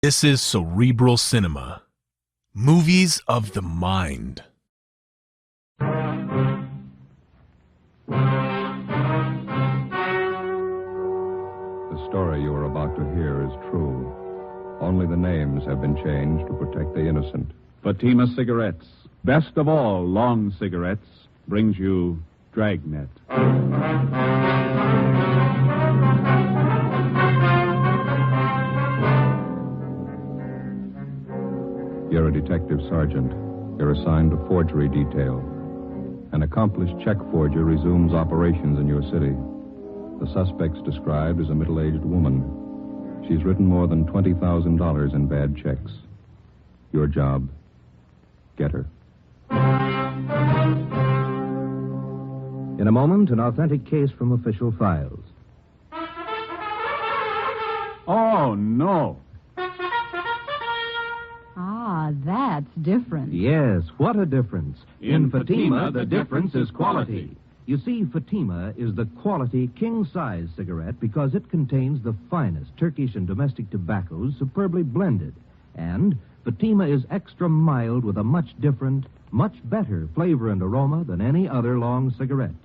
This is Cerebral Cinema. Movies of the mind. The story you are about to hear is true. Only the names have been changed to protect the innocent. Fatima Cigarettes, best of all long cigarettes, brings you Dragnet. You're a detective sergeant. You're assigned to forgery detail. An accomplished check forger resumes operations in your city. The suspect's described as a middle-aged woman. She's written more than $20,000 in bad checks. Your job, get her. In a moment, an authentic case from official files. Oh, no. Ah, that's different. Yes, what a difference. In Fatima, the difference is quality. You see, Fatima is the quality king-size cigarette because it contains the finest Turkish and domestic tobaccos superbly blended. And Fatima is extra mild with a much different, much better flavor and aroma than any other long cigarette.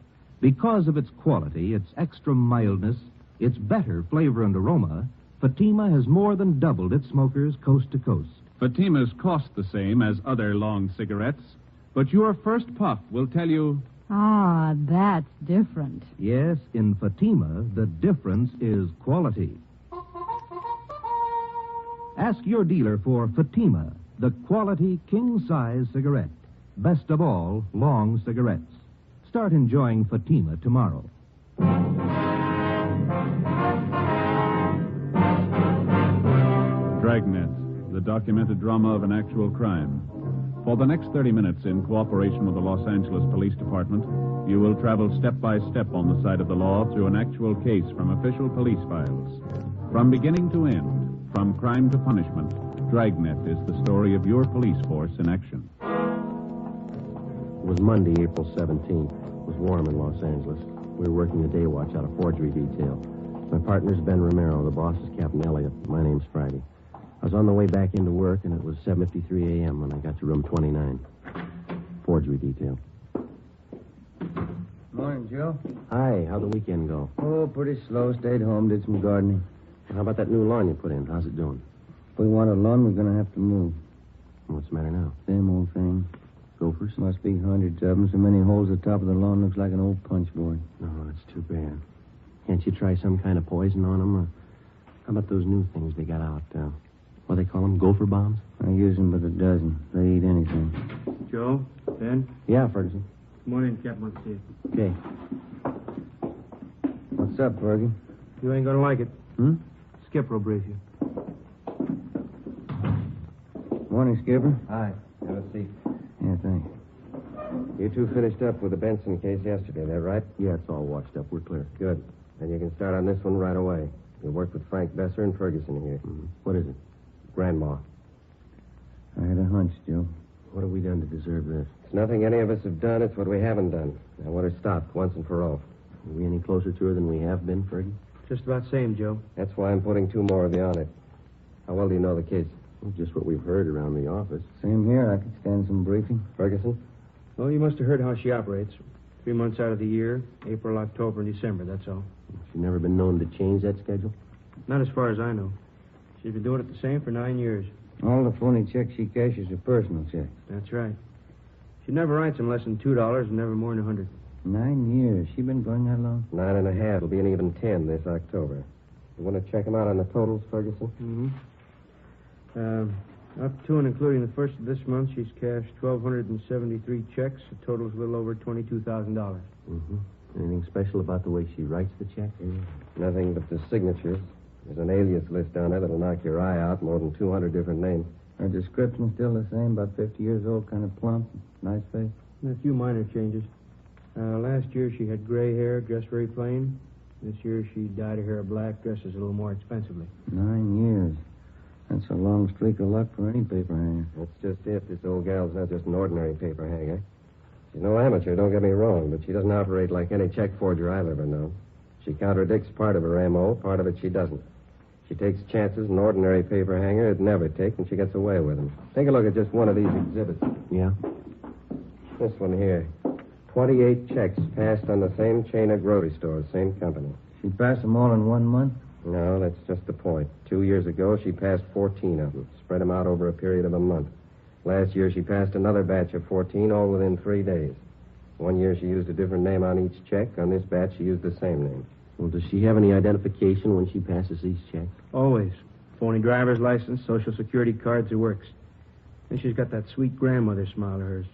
Because of its quality, its extra mildness, its better flavor and aroma, Fatima has more than doubled its smokers coast to coast. Fatimas cost the same as other long cigarettes, but your first puff will tell you... Ah, that's different. Yes, in Fatima, the difference is quality. Ask your dealer for Fatima, the quality king-size cigarette. Best of all, long cigarettes. Start enjoying Fatima tomorrow. Dragnet, the documented drama of an actual crime. For the next 30 minutes, in cooperation with the Los Angeles Police Department, you will travel step by step on the side of the law through an actual case from official police files. From beginning to end, from crime to punishment, Dragnet is the story of your police force in action. It was Monday, April 17th. It was warm in Los Angeles. We were working a day watch out of forgery detail. My partner's Ben Romero. The boss is Captain Elliott. My name's Friday. I was on the way back into work, and it was 7:53 a.m. when I got to room 29. Forgery detail. Morning, Joe. Hi, how'd the weekend go? Oh, pretty slow. Stayed home, did some gardening. How about that new lawn you put in? How's it doing? If we want a lawn, we're going to have to move. What's the matter now? Same old thing. Gophers? Must be hundreds of them. So many holes at the top of the lawn looks like an old punch board. No, that's too bad. Can't you try some kind of poison on them? Or how about those new things they got out? What do they call them? Gopher bombs? I use them by the dozen. They eat anything. Joe? Ben? Yeah, Ferguson. Good morning, Captain. Let's see you. Okay. What's up, Fergie? You ain't gonna like it. Skipper will brief you. Morning, Skipper. Hi. Have a seat. Yeah, thanks. You two finished up with the Benson case yesterday, that right? Yeah, it's all watched up. We're clear. Good. Then you can start on this one right away. You worked with Frank Besser and Ferguson here. What is it? Grandma. I had a hunch, Joe. What have we done to deserve this? It's nothing any of us have done. It's what we haven't done. I want her stopped once and for all. Are we any closer to her than we have been, Fergie? Just about same, Joe. That's why I'm putting 2 more of you on it. How well do you know the case? Well, just what we've heard around the office. Same here. I could stand some briefing. Ferguson? Well, you must have heard how she operates. 3 months out of the year, April, October, and December, that's all. She's never been known to change that schedule? Not as far as I know. She's been doing it the same for 9 years. All the phony checks she cashes are personal checks. That's right. She never writes them less than $2 and never more than 100. 9 years. She been going that long? 9.5. It'll be an even 10 this October. You want to check them out on the totals, Ferguson? Up to and including the first of this month, she's cashed 1,273 checks. The total's a little over $22,000. Anything special about the way she writes the check? Nothing but the signatures. There's an alias list down there that'll knock your eye out, more than 200 different names. Her description's still the same, about 50 years old, kind of plump, nice face. And a few minor changes. Last year, she had gray hair, dressed very plain. This year, she dyed her hair black, dresses a little more expensively. 9 years. That's a long streak of luck for any paper hanger. That's just it. This old gal's not just an ordinary paper hanger. She's no amateur, don't get me wrong, but she doesn't operate like any check forger I've ever known. She contradicts part of her M.O., part of it she doesn't. She takes chances an ordinary paper hanger would never take, and she gets away with them. Take a look at just one of these exhibits. Yeah? This one here. 28 checks passed on the same chain of grocery stores, same company. She passed them all in 1 month? No, that's just the point. 2 years ago, she passed 14 of them, spread them out over a period of a month. Last year, she passed another batch of 14, all within 3 days. 1 year, she used a different name on each check. On this batch, she used the same name. Well, does she have any identification when she passes these checks? Always. Phony driver's license, social security cards, it works. And she's got that sweet grandmother smile of hers.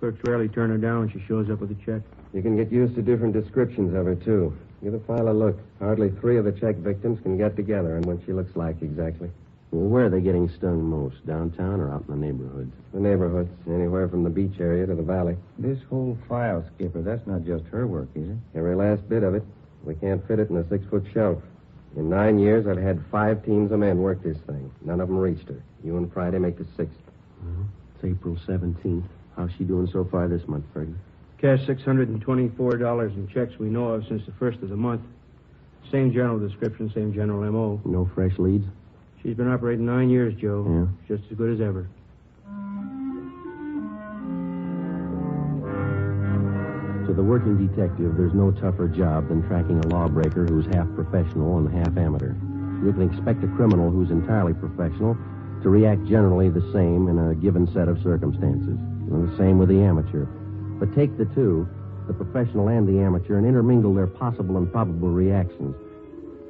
Clerks rarely turn her down when she shows up with a check. You can get used to different descriptions of her, too. Give the file a look. Hardly 3 of the check victims can get together on what she looks like exactly. Well, where are they getting stung most? Downtown or out in the neighborhoods? The neighborhoods, anywhere from the beach area to the valley. This whole file, Skipper, that's not just her work, is it? Every last bit of it. We can't fit it in a 6-foot shelf. In 9 years, I've had 5 teams of men work this thing. None of them reached her. You and Friday make the 6th. It's April 17th. How's she doing so far this month, Fergie? Cash $624 in checks we know of since the first of the month. Same general description, same general M.O. No fresh leads? She's been operating 9 years, Joe. Yeah. Just as good as ever. To the working detective, there's no tougher job than tracking a lawbreaker who's half professional and half amateur. You can expect a criminal who's entirely professional to react generally the same in a given set of circumstances. And the same with the amateur. But take the two, the professional and the amateur, and intermingle their possible and probable reactions.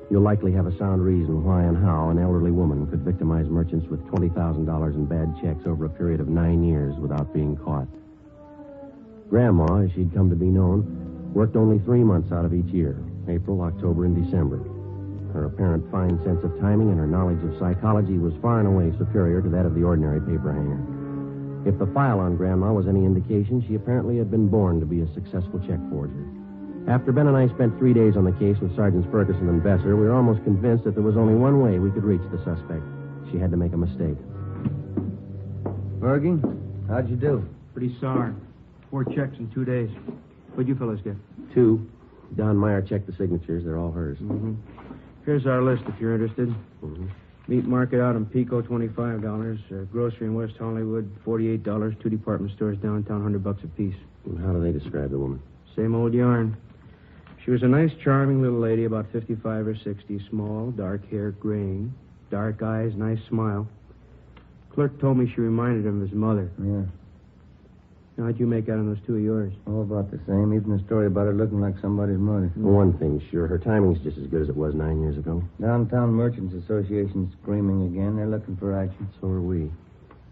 You'll likely have a sound reason why and how an elderly woman could victimize merchants with $20,000 in bad checks over a period of 9 years without being caught. Grandma, as she'd come to be known, worked only 3 months out of each year, April, October, and December. Her apparent fine sense of timing and her knowledge of psychology was far and away superior to that of the ordinary paper hanger. If the file on Grandma was any indication, she apparently had been born to be a successful check forger. After Ben and I spent 3 days on the case with Sergeants Ferguson and Besser, we were almost convinced that there was only one way we could reach the suspect. She had to make a mistake. Fergie, how'd you do? Pretty sour. 4 checks in 2 days. What'd you fellas get? 2. Don Meyer checked the signatures. They're all hers. Mm-hmm. Here's our list if you're interested. Mm-hmm. Meat market out in Pico, $25. Grocery in West Hollywood, $48. 2 department stores downtown, $100 apiece. And how do they describe the woman? Same old yarn. She was a nice, charming little lady, about 55 or 60, small, dark hair, graying, dark eyes, nice smile. Clerk told me she reminded him of his mother. Yeah. How'd you make out on those 2 of yours? All about the same. Even the story about her looking like somebody's mother. One thing's sure, her timing's just as good as it was 9 years ago. Downtown Merchants Association's screaming again. They're looking for action. So are we.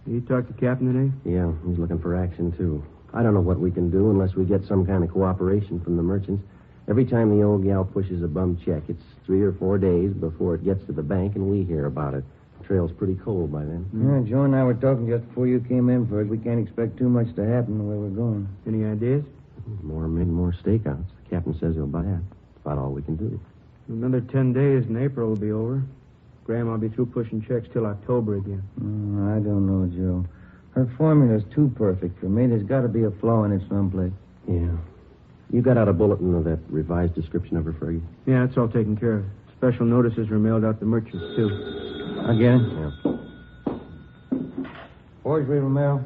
You talked to Captain today? Yeah, he's looking for action, too. I don't know what we can do unless we get some kind of cooperation from the merchants. Every time the old gal pushes a bum check, it's 3 or 4 days before it gets to the bank, and we hear about it. The trail's pretty cold by then. Yeah, Joe and I were talking just before you came in for it. We can't expect too much to happen where we're going. Any ideas? More men, more stakeouts. The captain says he'll buy that. That's about all we can do. Another 10 days and April will be over. Grandma'll be through pushing checks till October again. I don't know, Joe. Her formula's too perfect for me. There's got to be a flaw in it someplace. Yeah. You got out a bulletin of that revised description of her, Fergie? Yeah, it's all taken care of. Special notices were mailed out to merchants, too. I get it? Yeah. Forgery, Romero?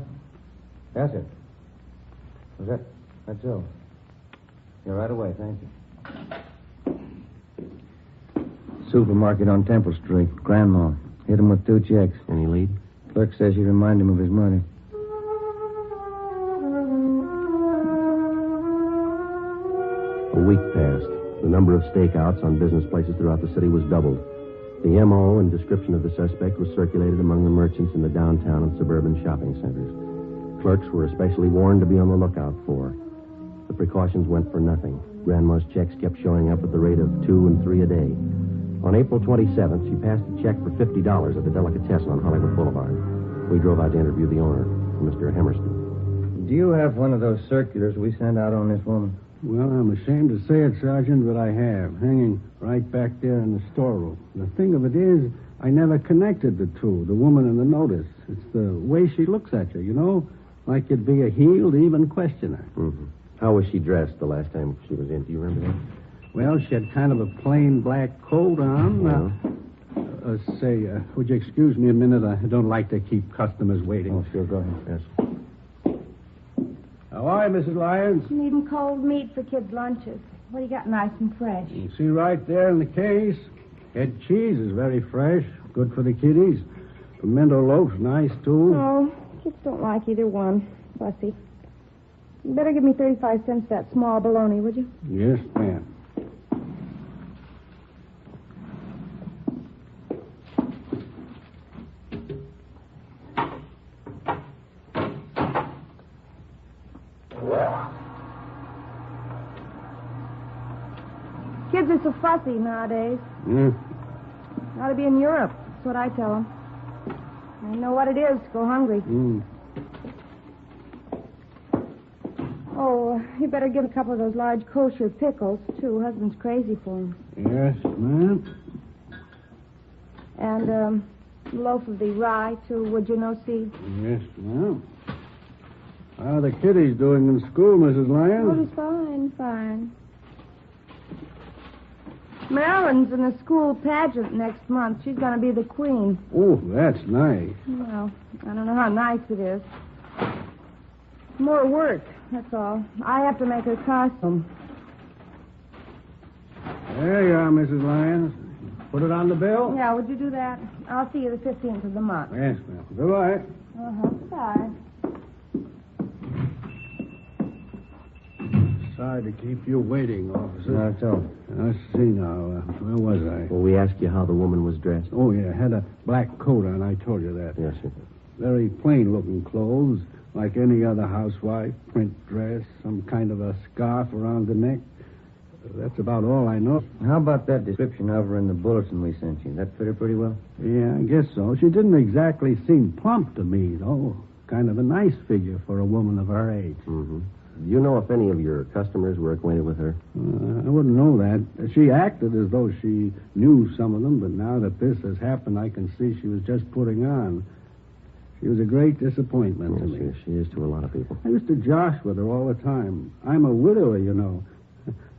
That's it. That's all. Yeah, right away, thank you. Supermarket on Temple Street. Grandma. Hit him with 2 checks. Any lead? Clerk says she reminded him of his mother. A week passed. The number of stakeouts on business places throughout the city was doubled. The M.O. and description of the suspect was circulated among the merchants in the downtown and suburban shopping centers. Clerks were especially warned to be on the lookout for. The precautions went for nothing. Grandma's checks kept showing up at the rate of 2 and 3 a day. On April 27th, she passed a check for $50 at the Delicatessen on Hollywood Boulevard. We drove out to interview the owner, Mr. Hemerston. Do you have one of those circulars we sent out on this woman? Well, I'm ashamed to say it, Sergeant, but I have, hanging right back there in the storeroom. The thing of it is, I never connected the two, the woman and the notice. It's the way she looks at you, you know? Like you'd be a heel to even question her. Mm-hmm. How was she dressed the last time she was in? Do you remember that? Well, she had kind of a plain black coat on. Would you excuse me a minute? I don't like to keep customers waiting. Oh, sure, go ahead. Yes. How are you, Mrs. Lyons? Needing cold meat for kids' lunches. What do you got nice and fresh? You see right there in the case. Head cheese is very fresh. Good for the kiddies. Pimento loaf's nice, too. Oh, kids don't like either one. Fussy. You better give me 35 cents for that small bologna, would you? Yes, ma'am. Kids are so fussy nowadays. Ought to be in Europe. That's what I tell them. I know what it is to go hungry. Oh, you better give a couple of those large kosher pickles, too. Husband's crazy for them. Yes, ma'am. And a loaf of the rye, too. Would you know, seed? Yes, ma'am. How are the kiddies doing in school, Mrs. Lyons? Oh, he's fine, fine. Marilyn's in the school pageant next month. She's going to be the queen. Oh, that's nice. Well, I don't know how nice it is. More work, that's all. I have to make her costume. There you are, Mrs. Lyons. Put it on the bill? Yeah, would you do that? I'll see you the 15th of the month. Yes, ma'am. Goodbye. Goodbye. Sorry to keep you waiting, officer. Not so. Let's see now. Where was I? Well, we asked you how the woman was dressed. Oh, yeah. Had a black coat on. I told you that. Yes, sir. Very plain-looking clothes, like any other housewife. Print dress, some kind of a scarf around the neck. That's about all I know. How about that description of her in the bulletin we sent you? That fit her pretty well? Yeah, I guess so. She didn't exactly seem plump to me, though. Kind of a nice figure for a woman of her age. Mm-hmm. Do you know if any of your customers were acquainted with her? I wouldn't know that. She acted as though she knew some of them, but now that this has happened, I can see she was just putting on. She was a great disappointment to me. Yes, she is to a lot of people. I used to josh with her all the time. I'm a widower, you know.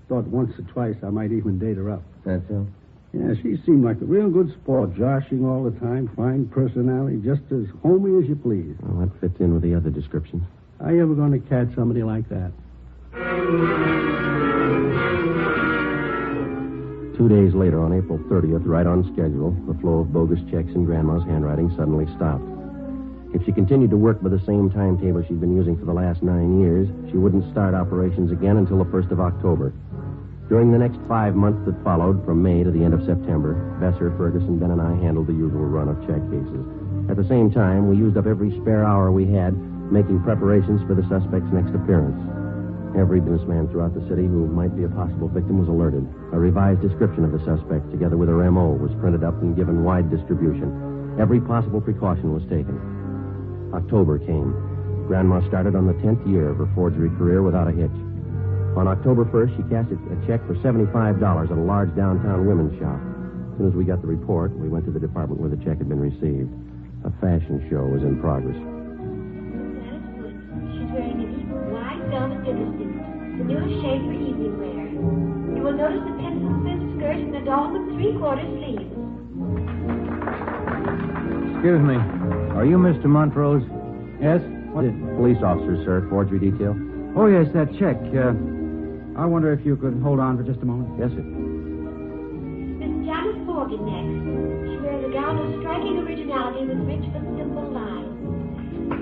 Thought once or twice I might even date her up. That's so? Yeah, she seemed like a real good sport, joshing all the time, fine personality, just as homey as you please. Well, that fits in with the other descriptions. Are you ever going to catch somebody like that? 2 days later, on April 30th, right on schedule, the flow of bogus checks in Grandma's handwriting suddenly stopped. If she continued to work by the same timetable she'd been using for the last 9 years, she wouldn't start operations again until the 1st of October. During the next 5 months that followed, from May to the end of September, Besser, Ferguson, Ben, and I handled the usual run of check cases. At the same time, we used up every spare hour we had making preparations for the suspect's next appearance. Every businessman throughout the city who might be a possible victim was alerted. A revised description of the suspect, together with her M.O., was printed up and given wide distribution. Every possible precaution was taken. October came. Grandma started on the 10th year of her forgery career without a hitch. On October 1st, she cashed a check for $75 at a large downtown women's shop. As soon as we got the report, we went to the department where the check had been received. A fashion show was in progress. She's wearing a deep white velvet dinner suit, the newest shade for evening wear. You will notice the pencil-thin skirt and the dolman three-quarter sleeves. Excuse me. Are you Mr. Montrose? Yes? What is Police officers, sir. Forgery detail. Oh, yes, that check. I wonder if you could hold on for just a moment. Yes, sir. Miss Janice Morgan next. She wears a gown of striking originality with rich but simple lines.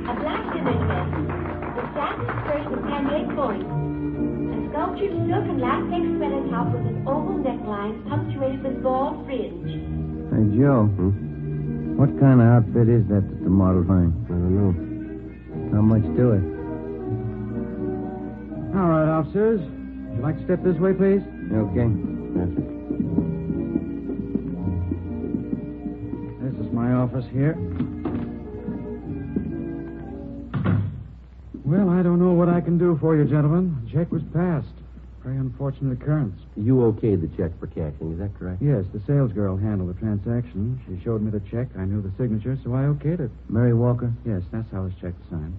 A black dinner dress, a satin skirt with pannier points, a sculptured silk and latex sweater top with an oval neckline punctuated with ball fringe. Hey, Joe. What kind of outfit is that the model's wearing? I don't know. How much to it? All right, officers. Would you like to step this way, please? Okay. Yes, sir. This is my office here. Well, I don't know what I can do for you, gentlemen. The check was passed. Very unfortunate occurrence. You okayed the check for cashing, is that correct? Yes, the sales girl handled the transaction. She showed me the check. I knew the signature, so I okayed it. Mary Walker? Yes, that's how this check was signed.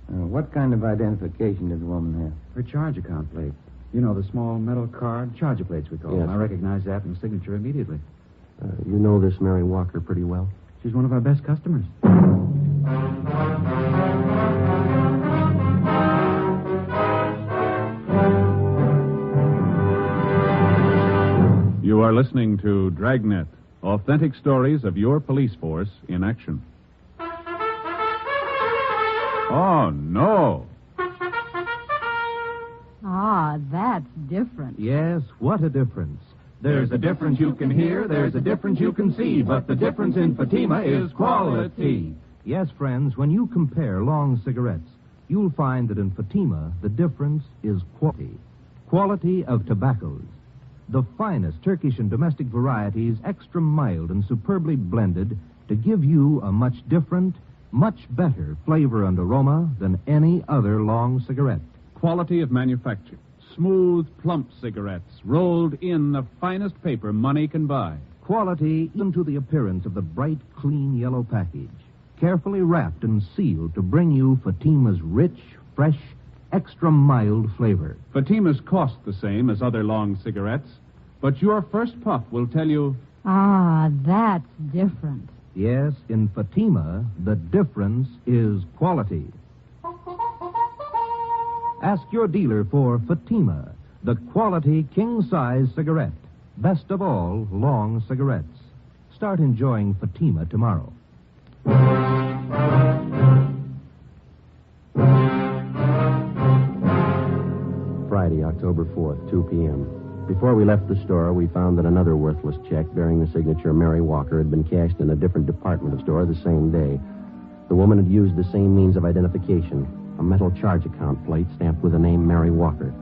What kind of identification did the woman have? Her charge account plate. You know, the small metal card, charger plates we call Yes. them. I recognized that in the signature immediately. You know this Mary Walker pretty well? She's one of our best customers. You are listening to Dragnet, authentic stories of your police force in action. Oh, no. Ah, that's different. Yes, what a difference. There's a difference you can hear, there's a difference you can see, but the difference in Fatima is quality. Yes, friends, when you compare long cigarettes, you'll find that in Fatima, the difference is quality. Quality of tobaccos. The finest Turkish and domestic varieties, extra mild and superbly blended to give you a much different, much better flavor and aroma than any other long cigarette. Quality of manufacture. Smooth, plump cigarettes rolled in the finest paper money can buy. Quality even to the appearance of the bright, clean yellow package. Carefully wrapped and sealed to bring you Fatima's rich, fresh, extra mild flavor. Fatimas cost the same as other long cigarettes, but your first puff will tell you... Ah, that's different. Yes, in Fatima, the difference is quality. Ask your dealer for Fatima, the quality king-size cigarette. Best of all, long cigarettes. Start enjoying Fatima tomorrow. Friday, October 4th, 2 p.m. Before we left the store, we found that another worthless check bearing the signature Mary Walker had been cashed in a different department store the same day. The woman had used the same means of identification, a metal charge account plate stamped with the name Mary Walker.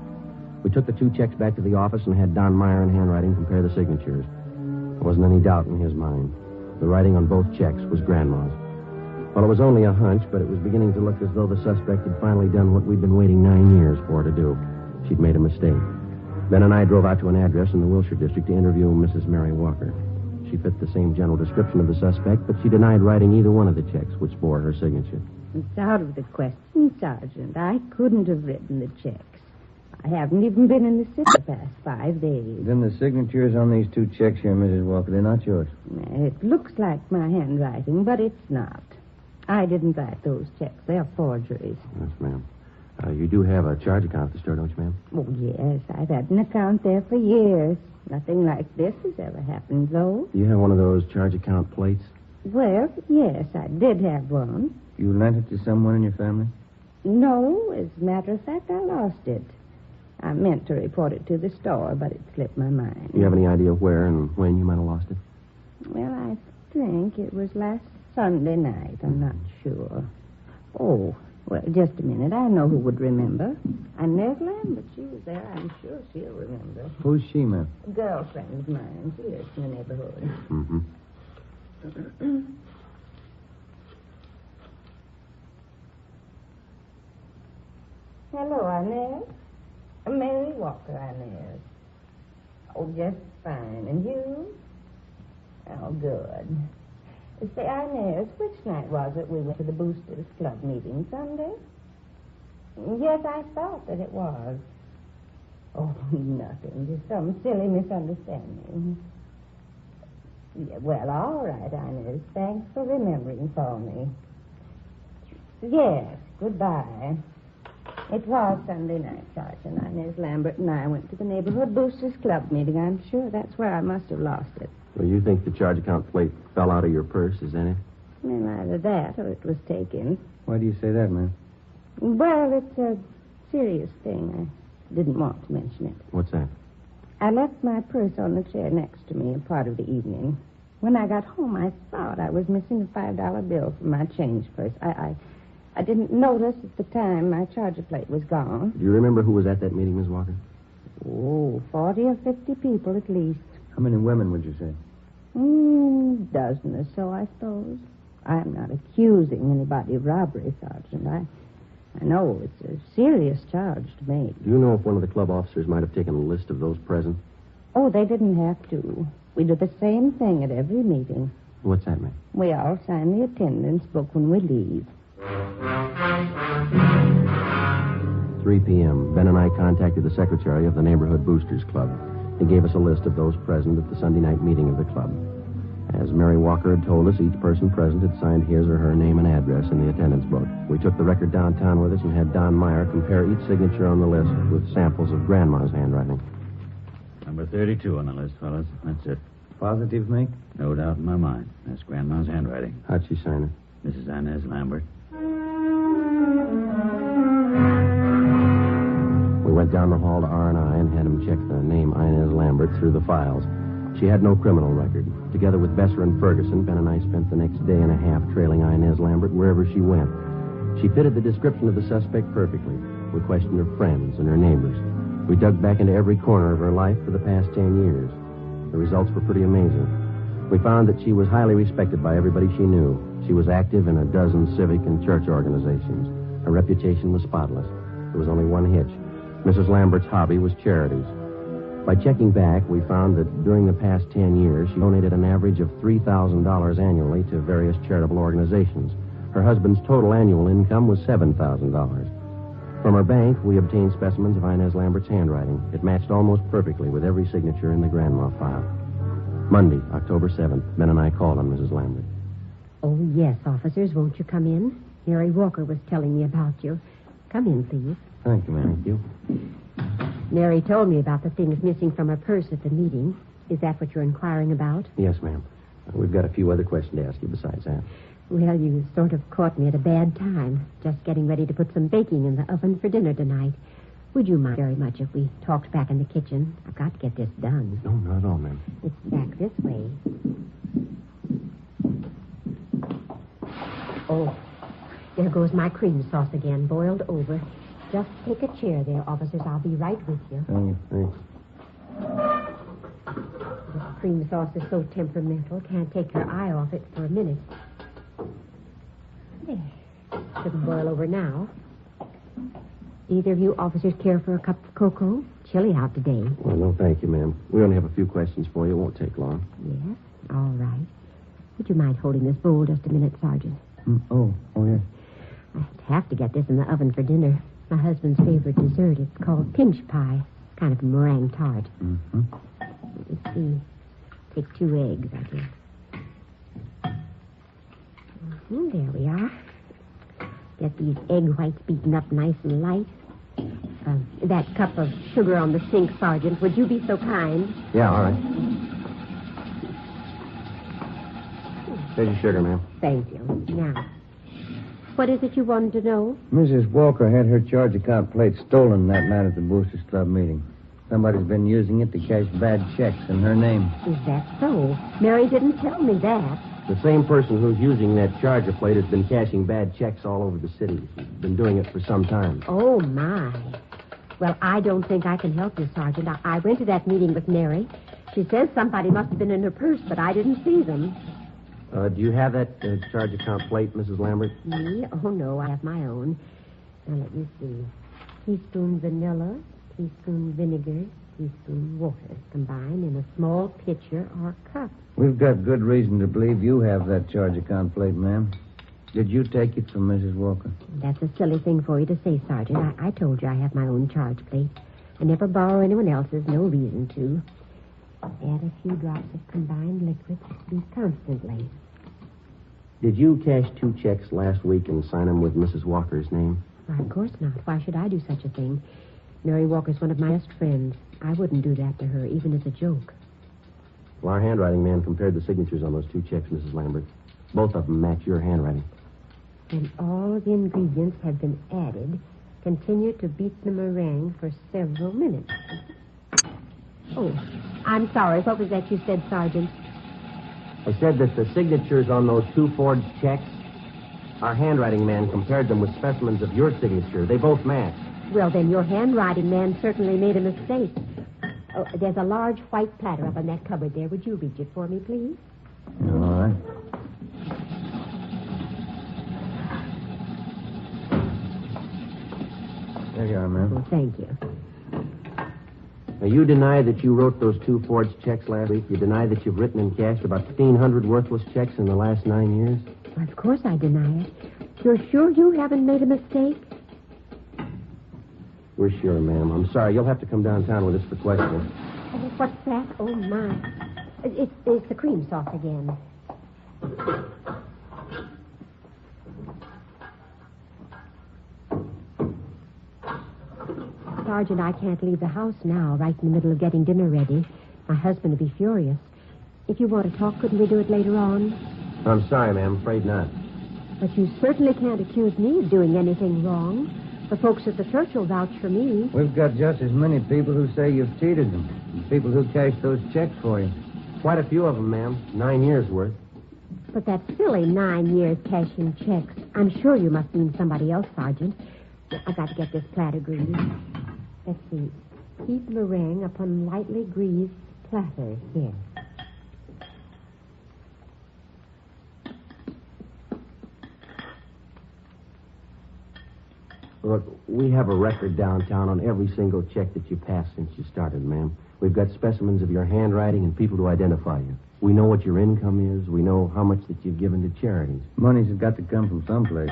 We took the two checks back to the office and had Don Meyer in handwriting compare the signatures. There wasn't any doubt in his mind. The writing on both checks was Grandma's. Well, it was only a hunch, but it was beginning to look as though the suspect had finally done what we'd been waiting 9 years for to do. She'd made a mistake. Ben and I drove out to an address in the Wilshire district to interview Mrs. Mary Walker. She fit the same general description of the suspect, but she denied writing either one of the checks which bore her signature. It's out of the question, Sergeant. I couldn't have written the checks. I haven't even been in the city the past 5 days. Then the signatures on these two checks here, Mrs. Walker, they're not yours. It looks like my handwriting, but it's not. I didn't write those checks. They're forgeries. Yes, ma'am. You do have a charge account at the store, don't you, ma'am? Oh, yes. I've had an account there for years. Nothing like this has ever happened, though. Do you have one of those charge account plates? Well, yes, I did have one. You lent it to someone in your family? No, as a matter of fact, I lost it. I meant to report it to the store, but it slipped my mind. Do you have any idea where and when you might have lost it? Well, I think it was last Sunday night. I'm not sure. Oh, well, just a minute. I know who would remember. Inez Lambert. She was there. I'm sure she'll remember. Who's she, ma'am? A girlfriend of mine. She lives in the neighborhood. Mm-hmm. Hello, Inez. Mary Walker, Inez. Oh, just fine. And you? Oh, good. Say, Inez, which night was it we went to the Boosters Club meeting? Sunday? Yes, I thought that it was. Oh, nothing. Just some silly misunderstanding. Yeah, well, all right, Inez. Thanks for remembering for me. Yes, goodbye. It was Sunday night, Sergeant. Inez Lambert and I went to the neighborhood Boosters Club meeting. I'm sure that's where I must have lost it. Well, you think the charge account plate fell out of your purse, is that it? Well, either that or it was taken. Why do you say that, ma'am? Well, it's a serious thing. I didn't want to mention it. What's that? I left my purse on the chair next to me a part of the evening. When I got home, I thought I was missing a $5 bill from my change purse. I didn't notice at the time my charger plate was gone. Do you remember who was at that meeting, Miss Walker? Oh, 40 or 50 people at least. How many women would you say? Dozen or so, I suppose. I'm not accusing anybody of robbery, Sergeant. I know it's a serious charge to make. Do you know if one of the club officers might have taken a list of those present? Oh, they didn't have to. We do the same thing at every meeting. What's that, ma'am? We all sign the attendance book when we leave. 3 p.m. Ben and I contacted the secretary of the Neighborhood Boosters Club. He gave us a list of those present at the Sunday night meeting of the club. As Mary Walker had told us, each person present had signed his or her name and address in the attendance book. We took the record downtown with us and had Don Meyer compare each signature on the list with samples of Grandma's handwriting. Number 32 on the list, fellas. That's it. Positive, Mink? No doubt in my mind. That's Grandma's handwriting. How'd she sign it? Mrs. Inez Lambert. We went down the hall to R&I and had him check the name Inez Lambert through the files. She had no criminal record. Together with Besser and Ferguson, Ben and I spent the next day and a half trailing Inez Lambert wherever she went. She fitted the description of the suspect perfectly. We questioned her friends and her neighbors. We dug back into every corner of her life for the past 10 years. The results were pretty amazing. We found that she was highly respected by everybody she knew. She was active in a dozen civic and church organizations. Her reputation was spotless. There was only one hitch. Mrs. Lambert's hobby was charities. By checking back, we found that during the past 10 years, she donated an average of $3,000 annually to various charitable organizations. Her husband's total annual income was $7,000. From her bank, we obtained specimens of Inez Lambert's handwriting. It matched almost perfectly with every signature in the Grandma file. Monday, October 7th, Ben and I called on Mrs. Lambert. Oh, yes, officers. Won't you come in? Mary Walker was telling me about you. Come in, please. Thank you, ma'am. Thank you. Mary told me about the things missing from her purse at the meeting. Is that what you're inquiring about? Yes, ma'am. We've got a few other questions to ask you besides that. Well, you sort of caught me at a bad time. Just getting ready to put some baking in the oven for dinner tonight. Would you mind very much if we talked back in the kitchen? I've got to get this done. No, not at all, ma'am. It's back this way. Oh, there goes my cream sauce again, boiled over. Just take a chair there, officers. I'll be right with you. Thanks. This cream sauce is so temperamental, can't take your eye off it for a minute. There. Shouldn't boil over now. Either of you officers care for a cup of cocoa? Chilly out today. Well, no, thank you, ma'am. We only have a few questions for you. It won't take long. Yes? All right. Would you mind holding this bowl just a minute, Sergeant? Oh, yes. I have to get this in the oven for dinner. My husband's favorite dessert. It's called pinch pie. Kind of a meringue tart. Mm-hmm. Let's see. Take 2 eggs, I guess. There we are. Get these egg whites beaten up nice and light. That cup of sugar on the sink, Sergeant. Would you be so kind? Yeah, all right. There's your sugar, ma'am. Thank you. Now, what is it you wanted to know? Mrs. Walker had her charge account plate stolen that night at the Boosters Club meeting. Somebody's been using it to cash bad checks in her name. Is that so? Mary didn't tell me that. The same person who's using that charger plate has been cashing bad checks all over the city. She's been doing it for some time. Oh, my. Well, I don't think I can help you, Sergeant. I went to that meeting with Mary. She says somebody must have been in her purse, but I didn't see them. Do you have that charge account plate, Mrs. Lambert? Me? Oh, no, I have my own. Now, let me see. Teaspoon vanilla, teaspoon vinegar, teaspoon water, combined in a small pitcher or cup. We've got good reason to believe you have that charge account plate, ma'am. Did you take it from Mrs. Walker? That's a silly thing for you to say, Sergeant. I told you I have my own charge plate. I never borrow anyone else's, no reason to. Add a few drops of combined liquid. Beat constantly. Did you cash 2 checks last week and sign them with Mrs. Walker's name? Why, of course not. Why should I do such a thing? Mary Walker's one of my best friends. I wouldn't do that to her, even as a joke. Well, our handwriting man compared the signatures on those 2 checks, Mrs. Lambert. Both of them match your handwriting. And all the ingredients have been added. Continue to beat the meringue for several minutes. Oh, I'm sorry. What was that you said, Sergeant? I said that the signatures on those 2 forged checks, our handwriting man compared them with specimens of your signature. They both match. Well, then your handwriting man certainly made a mistake. Oh, there's a large white platter up on that cupboard there. Would you reach it for me, please? All right. There you are, ma'am. Oh, thank you. Now, you deny that you wrote those 2 forged checks last week. You deny that you've written and cashed about 1,500 worthless checks in the last 9 years. Well, of course I deny it. You're sure you haven't made a mistake? We're sure, ma'am. I'm sorry. You'll have to come downtown with us for questioning. Oh, what's that? Oh, my. It's the cream sauce again. Sergeant, I can't leave the house now, right in the middle of getting dinner ready. My husband will be furious. If you want to talk, couldn't we do it later on? I'm sorry, ma'am. Afraid not. But you certainly can't accuse me of doing anything wrong. The folks at the church will vouch for me. We've got just as many people who say you've cheated them. People who cash those checks for you. Quite a few of them, ma'am. 9 years' worth. But that's silly, 9 years cashing checks. I'm sure you must mean somebody else, Sergeant. I've got to get this platter greased. Let's see. Heap meringue upon lightly greased platter. Here. Look, we have a record downtown on every single check that you passed since you started, ma'am. We've got specimens of your handwriting and people to identify you. We know what your income is. We know how much that you've given to charities. Money's got to come from someplace.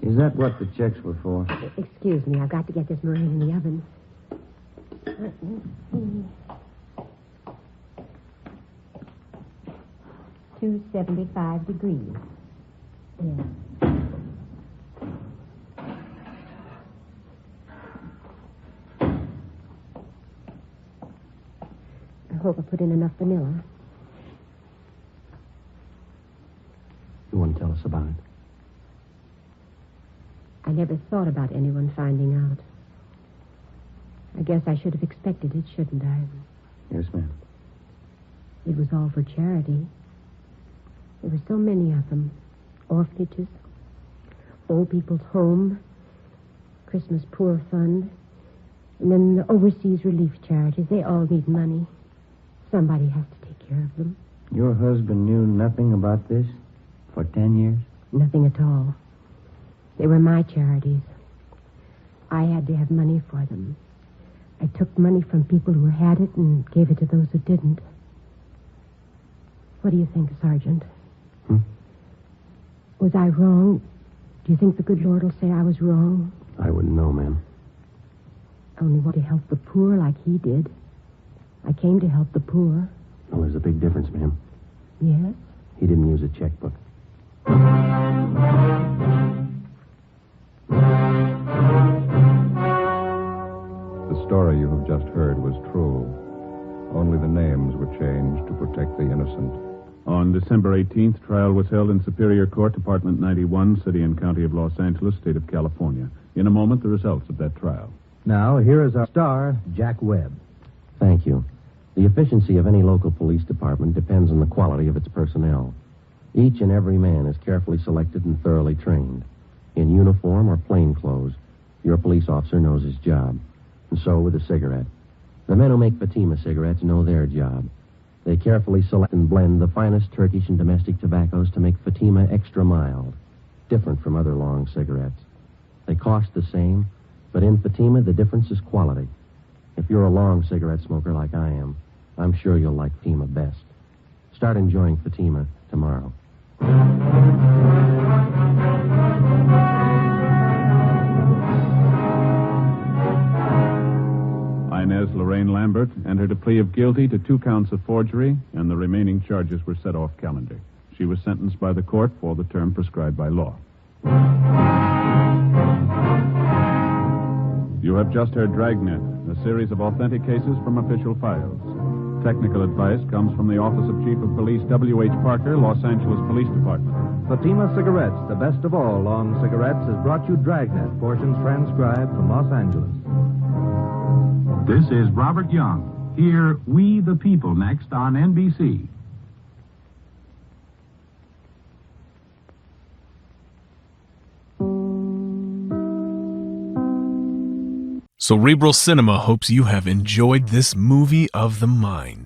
Is that what the checks were for? Excuse me, I've got to get this meringue in the oven. Let me see. 275 degrees. Yeah. I hope I put in enough vanilla. You want to tell us about it? I never thought about anyone finding out. I guess I should have expected it, shouldn't I? Yes, ma'am. It was all for charity. There were so many of them. Orphanages, old people's home, Christmas Poor Fund, and then the overseas relief charities. They all need money. Somebody has to take care of them. Your husband knew nothing about this for 10 years? Nothing at all. They were my charities. I had to have money for them. I took money from people who had it and gave it to those who didn't. What do you think, Sergeant? Was I wrong? Do you think the good Lord will say I was wrong? I wouldn't know, ma'am. I only want to help the poor like he did. I came to help the poor. Well, there's a big difference, ma'am. Yes? He didn't use a checkbook. The story you have just heard was true. Only the names were changed to protect the innocent. On December 18th, trial was held in Superior Court, Department 91, City and County of Los Angeles, State of California. In a moment, the results of that trial. Now, here is our star, Jack Webb. Thank you. The efficiency of any local police department depends on the quality of its personnel. Each and every man is carefully selected and thoroughly trained. In uniform or plain clothes, your police officer knows his job. And so with a cigarette. The men who make Fatima cigarettes know their job. They carefully select and blend the finest Turkish and domestic tobaccos to make Fatima extra mild, different from other long cigarettes. They cost the same, but in Fatima, the difference is quality. If you're a long cigarette smoker like I am, I'm sure you'll like Fatima best. Start enjoying Fatima tomorrow. Inez Lorraine Lambert entered a plea of guilty to 2 counts of forgery, and the remaining charges were set off calendar. She was sentenced by the court for the term prescribed by law. You have just heard Dragnet, a series of authentic cases from official files. Technical advice comes from the Office of Chief of Police W.H. Parker, Los Angeles Police Department. Fatima Cigarettes, the best of all long cigarettes, has brought you Dragnet, portions transcribed from Los Angeles. This is Robert Young. Hear We the People next on NBC. Cerebral Cinema hopes you have enjoyed this movie of the mind.